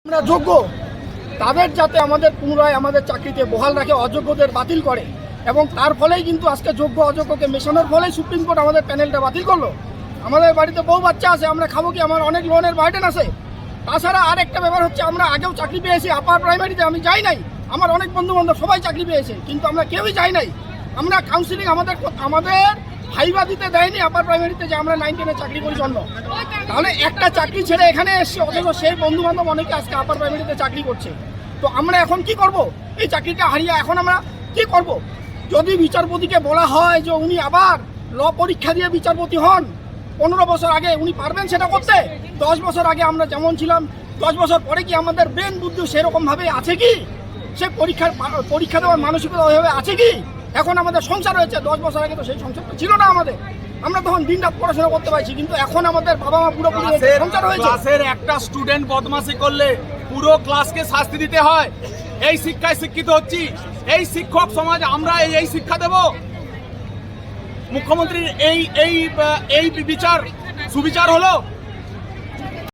আমরা যোগ্য তাদের যাতে আমাদের পুনরায় আমাদের চাকরিতে বহাল রাখে, অযোগ্যদের বাতিল করে এবং তার ফলেই কিন্তু আজকে যোগ্য অযোগ্যকে মেশানোর ফলেই সুপ্রিম কোর্ট আমাদের প্যানেলটা বাতিল করলো। আমাদের বাড়িতে বউ বাচ্চা আছে, আমরা খাবো কি? আমার অনেক লোনের বার্ডেন আছে। তাছাড়া আর একটা ব্যাপার হচ্ছে, আমরা আগেও চাকরি পেয়েছি আপার প্রাইমারিতে, আমি যাই নাই, আমার অনেক বন্ধু বান্ধব সবাই চাকরি পেয়েছে, কিন্তু আমরা কেউই যাই নাই। আমরা কাউন্সিলিং আমাদের ভাইবা দিতে দেয়নি আপার প্রাইমারিতে যে আমরা 9 10-এ চাকরি করি জন্য। তাহলে একটা চাকরি ছেড়ে এখানে এসছে, অথচ সেই বন্ধু বান্ধব অনেকে আজকে আপার প্রাইমারিতে চাকরি করছে। তো আমরা এখন কি করব? এই চাকরিটা হারিয়ে এখন আমরা কি করব? যদি বিচারপতিকে বলা হয় যে উনি আবার ল পরীক্ষা দিয়ে বিচারপতি হন, 15 বছর আগে উনি পারবেন সেটা করতে? 10 বছর আগে আমরা যেমন ছিলাম, 10 বছর পরে কি আমাদের ব্রেন বুদ্ধি সেরকমভাবে আছে কি? সে পরীক্ষা দেওয়ার মানসিকতা ওইভাবে আছে কি? এখন আমাদের সংসার হয়েছে, 10 বছর আগে তো সেই সংসারটা ছিল না আমাদের। আমরা তখন দিন রাত পড়াশোনা করতে পারছি, কিন্তু এখন আমাদের বাবা মা পুরোপুরি সংসার হয়েছে। ক্লাসের একটা স্টুডেন্ট বদমাশি করলে পুরো ক্লাসকে শাস্তি দিতে হয়। এই শিক্ষায় শিক্ষিত হচ্ছি, এই শিক্ষক সমাজ আমরা এই শিক্ষা দেব? মুখ্যমন্ত্রীর এই বিচার সুবিচার হলো?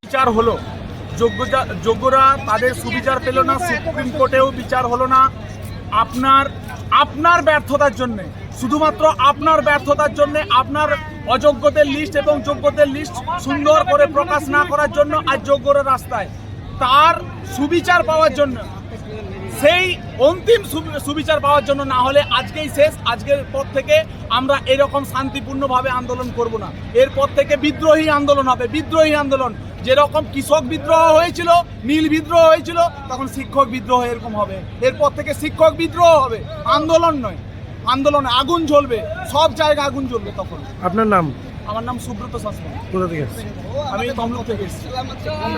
বিচার হলো, যোগ্যরা তাদের সুবিচার পেল না, সুপ্রিম কোর্টেও বিচার হলো না। আপনার ব্যর্থতার জন্য, শুধুমাত্র আপনার ব্যর্থতার জন্য, আপনার অযোগ্যদের লিস্ট এবং যোগ্যদের লিস্ট সুন্দর করে প্রকাশ না করার জন্য আজ যোগ্যরা রাস্তায়। তার সুবিচার পাওয়ার জন্য, সেই অন্তিম সুবিচার পাওয়ার জন্য, না হলে আজকেই শেষ। আজকের পর থেকে আমরা এরকম শান্তিপূর্ণভাবে আন্দোলন করব না। এরপর থেকে বিদ্রোহী আন্দোলন হবে, বিদ্রোহী আন্দোলন। যেরকম কৃষক বিদ্রোহ হয়েছিল, নীল বিদ্রোহ হয়েছিল, তখন শিক্ষক বিদ্রোহ এরকম হবে। এরপর থেকে শিক্ষক বিদ্রোহ হবে, আন্দোলন নয়। আন্দোলনে আগুন জ্বলবে, সব জায়গায় আগুন জ্বলবে তখন। আপনার নাম? আমার নাম সুব্রত শাসমল। কোথা থেকে এসেছেন? আমি তমলুক থেকে এসেছি।